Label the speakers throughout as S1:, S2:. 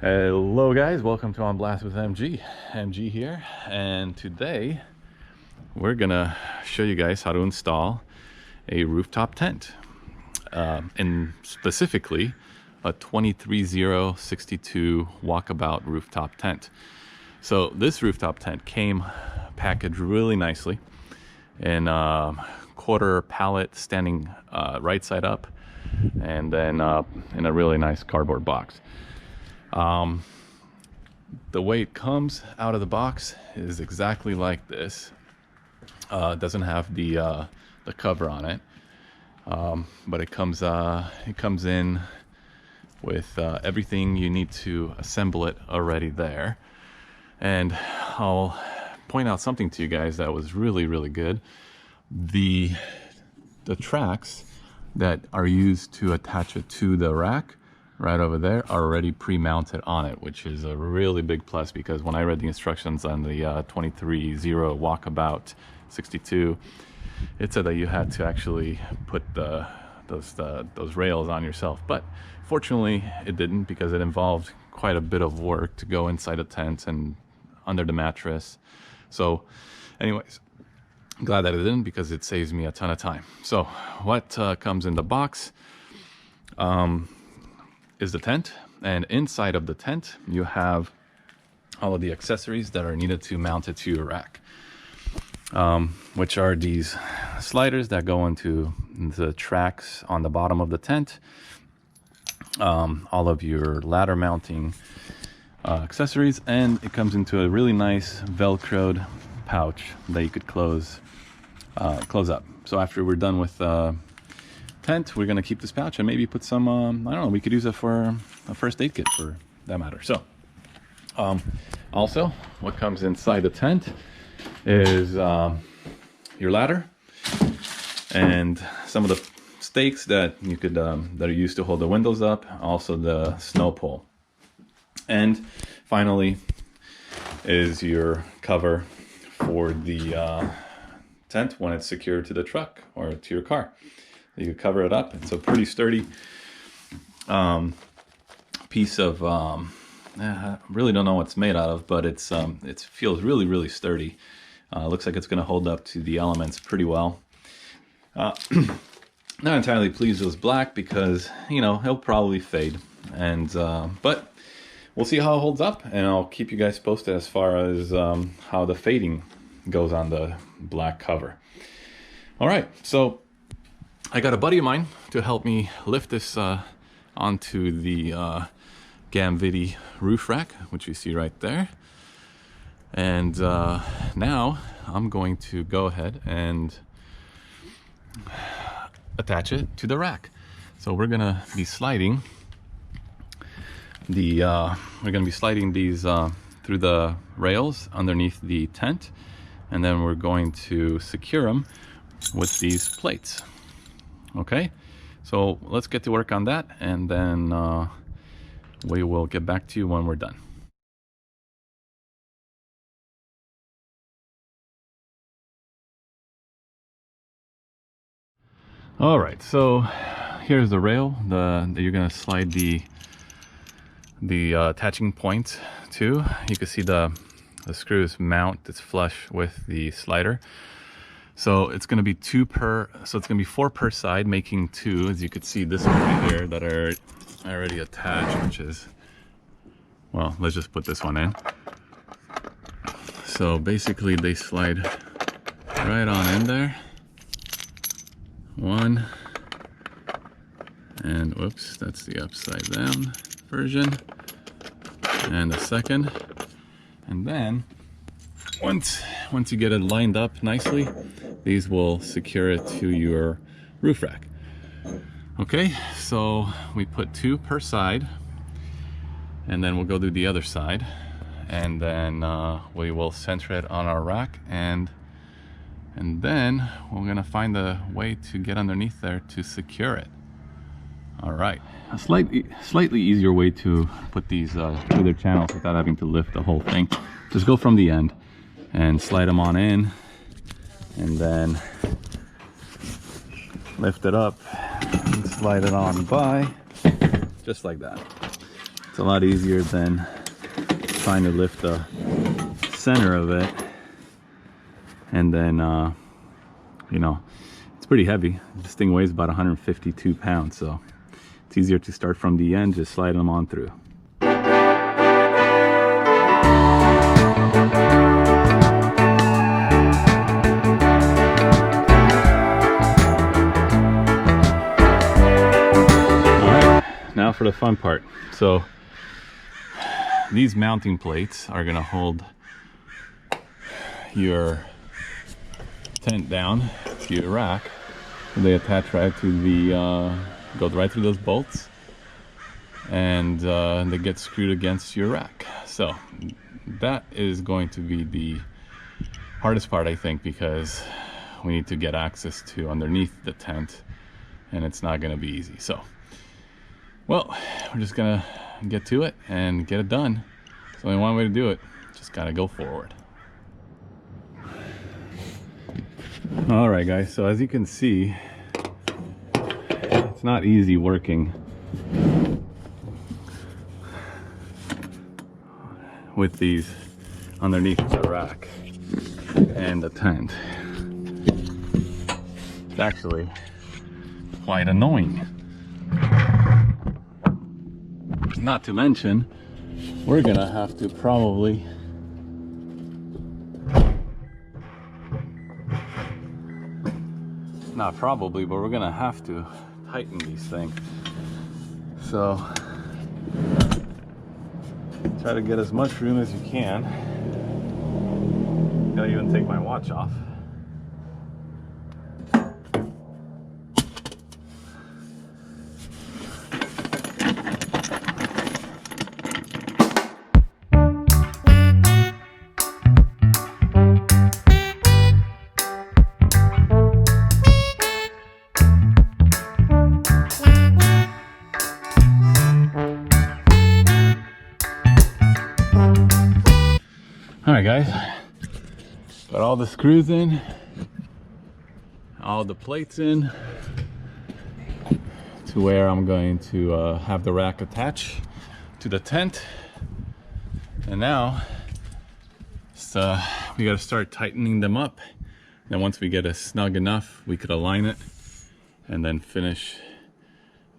S1: Hello guys, welcome to On Blast with MG here, and today we're gonna show you guys how to install a rooftop tent, and specifically a 23Zero Walkabout rooftop tent. So this rooftop tent came packaged really nicely in quarter pallet, standing right side up, and then in a really nice cardboard box. The way it comes out of the box is exactly like this. It doesn't have the cover on it, but it comes in with everything you need to assemble it already there. And I'll point out something to you guys that was really good. The tracks that are used to attach it to the rack right over there are already pre-mounted on it, which is a really big plus, because when I read the instructions on the 23Zero Walkabout 62, it said that you had to actually put those rails on yourself. But fortunately it didn't, because it involved quite a bit of work to go inside a tent and under the mattress. So anyways, I'm glad that it didn't, because it saves me a ton of time. So what comes in the box is the tent, and inside of the tent you have all of the accessories that are needed to mount it to your rack, which are these sliders that go into the tracks on the bottom of the tent, all of your ladder mounting accessories, and it comes into a really nice velcroed pouch that you could close up. So after we're done with tent, we're gonna keep this pouch and maybe put some I don't know, we could use it for a first aid kit for that matter. So also what comes inside the tent is your ladder and some of the stakes that you could that are used to hold the windows up, also the snow pole, and finally is your cover for the tent when it's secured to the truck or to your car. You could cover it up. It's a pretty sturdy piece of I really don't know what it's made out of, but it feels really sturdy. Looks like it's going to hold up to the elements pretty well. Not entirely pleased it was black, because you know it'll probably fade, and but we'll see how it holds up, and I'll keep you guys posted as far as how the fading goes on the black cover. All right, so I got a buddy of mine to help me lift this onto the GAMIVITI roof rack, which you see right there. And now I'm going to go ahead and attach it to the rack. So we're gonna be sliding these through the rails underneath the tent, and then we're going to secure them with these plates. Okay, so let's get to work on that, and then we will get back to you when we're done. All right, so here's the rail that you're gonna slide the attaching point to. You can see the screws mount. It's flush with the slider. So it's going to be it's going to be 4 per side, making 2, as you could see this one right here that are already attached, which is, well, let's just put this one in. So basically they slide right on in there. 1, and whoops, that's the upside down version, and the second, and then once you get it lined up nicely, these will secure it to your roof rack. Okay, so we put 2 per side, and then we'll go to the other side, and then we will center it on our rack, and then we're gonna find a way to get underneath there to secure it. All right, a slightly easier way to put these through their channels without having to lift the whole thing. Just go from the end and slide them on in, and then lift it up and slide it on by, just like that. It's a lot easier than trying to lift the center of it. And then, you know, it's pretty heavy. This thing weighs about 152 pounds, so it's easier to start from the end, just slide them on through. Now for the fun part. So these mounting plates are gonna hold your tent down to your rack. They attach right to the go right through those bolts, and they get screwed against your rack. So that is going to be the hardest part, I think, because we need to get access to underneath the tent, and it's not gonna be easy. So well, we're just gonna get to it and get it done. There's only one way to do it. Just gotta go forward. All right, guys. So as you can see, it's not easy working with these underneath the rack and the tent. It's actually quite annoying. Not to mention, we're gonna have to probably but we're gonna have to tighten these things. So try to get as much room as you can. Gotta even take my watch off. All right, guys, got all the screws in, all the plates in to where I'm going to have the rack attached to the tent. And now we got to start tightening them up. Then once we get it snug enough, we could align it and then finish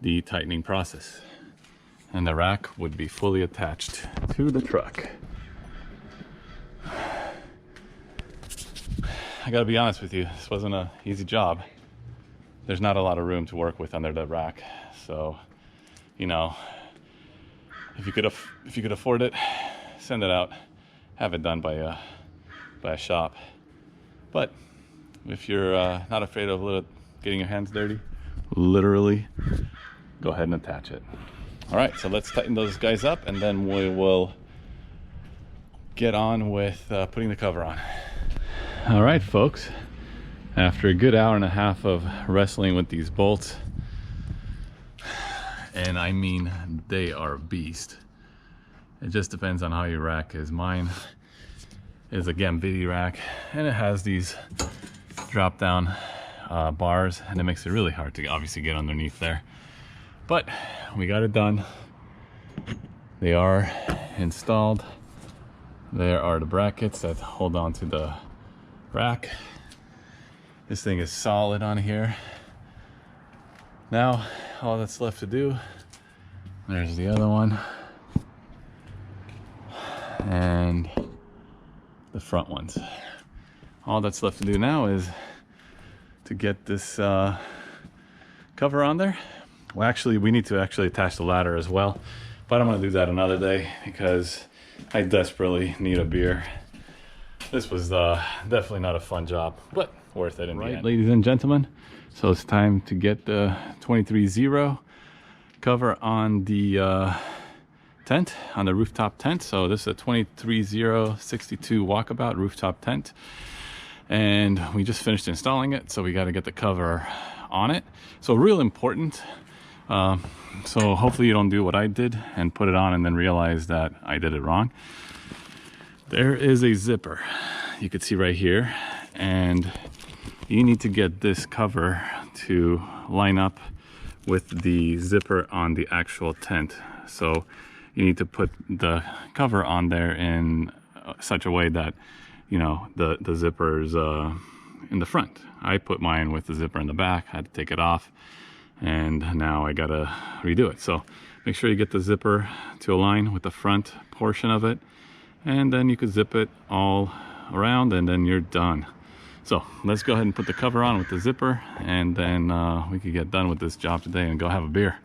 S1: the tightening process. And the rack would be fully attached to the truck. I gotta be honest with you, this wasn't an easy job. There's not a lot of room to work with under the rack, so you know, if you could afford it, send it out, have it done by a shop. But if you're not afraid of getting your hands dirty, literally, go ahead and attach it. All right, so let's tighten those guys up, and then we will get on with putting the cover on. All right, folks, after a good hour and a half of wrestling with these bolts, and I mean, they are a beast. It just depends on how your rack is. Mine is a GAMIVITI rack, and it has these drop down bars, and it makes it really hard to obviously get underneath there. But we got it done. They are installed. There are the brackets that hold on to the rack. This thing is solid on here. Now all that's left to do, there's the other one and the front ones. All that's left to do now is to get this cover on there. Well, actually we need to attach the ladder as well, but I'm gonna do that another day because I desperately need a beer. This was definitely not a fun job, but worth it in the end. Ladies and gentlemen, so it's time to get the 23Zero cover on the tent, on the rooftop tent. So this is a 23Zero Walkabout rooftop tent, and we just finished installing it, so we got to get the cover on it. So real important. So hopefully you don't do what I did and put it on and then realize that I did it wrong. There is a zipper you could see right here, and you need to get this cover to line up with the zipper on the actual tent. So you need to put the cover on there in such a way that, you know, the zipper is in the front. I put mine with the zipper in the back. I had to take it off, and now I gotta redo it. So make sure you get the zipper to align with the front portion of it, and then you could zip it all around, and then you're done. So let's go ahead and put the cover on with the zipper, and then we could get done with this job today and go have a beer.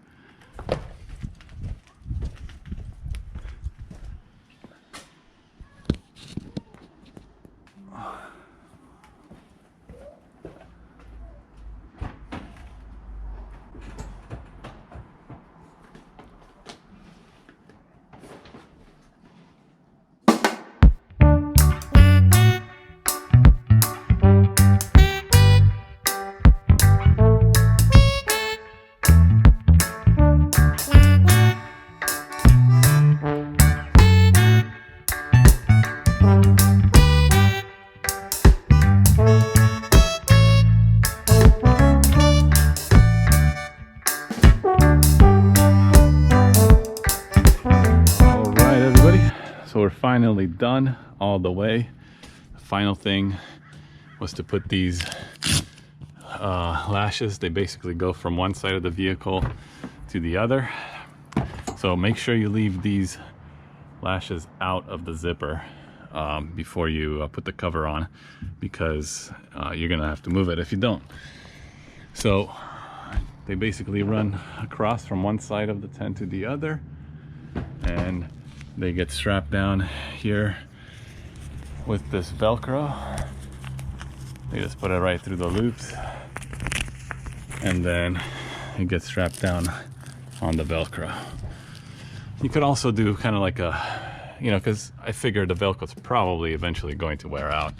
S1: So we're finally done all the way. The final thing was to put these lashes. They basically go from one side of the vehicle to the other. So make sure you leave these lashes out of the zipper before you put the cover on, because you're gonna have to move it if you don't. So they basically run across from one side of the tent to the other, and they get strapped down here with this Velcro. They just put it right through the loops, and then it gets strapped down on the Velcro. You could also do kind of like a, you know, because I figured the Velcro's probably eventually going to wear out,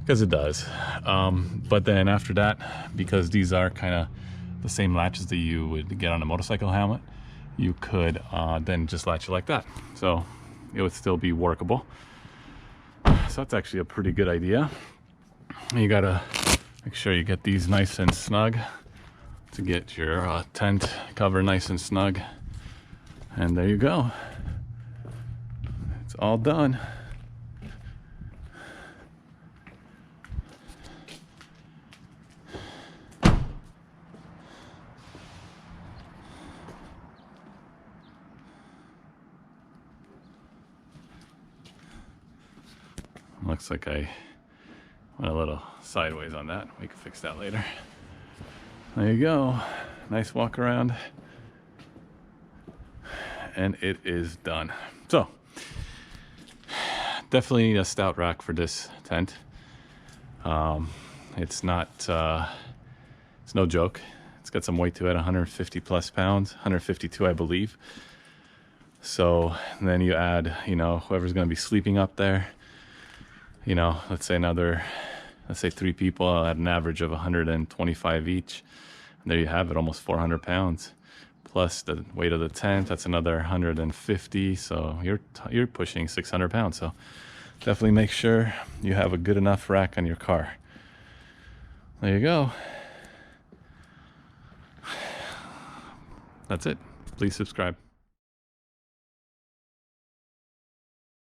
S1: because it does. But then after that, because these are kind of the same latches that you would get on a motorcycle helmet, you could then just latch it like that. So it would still be workable. So that's actually a pretty good idea. You gotta make sure you get these nice and snug to get your tent cover nice and snug. And there you go. It's all done. Looks like I went a little sideways on that. We can fix that later. There you go. Nice walk around. And it is done. So, definitely a stout rack for this tent. It's not, it's no joke. It's got some weight to it, 150 plus pounds, 152 I believe. So then you add, you know, whoever's gonna be sleeping up there, you know, let's say 3 people at an average of 125 each. And there you have it, almost 400 pounds. Plus the weight of the tent, that's another 150. So you're pushing 600 pounds. So definitely make sure you have a good enough rack on your car. There you go. That's it. Please subscribe.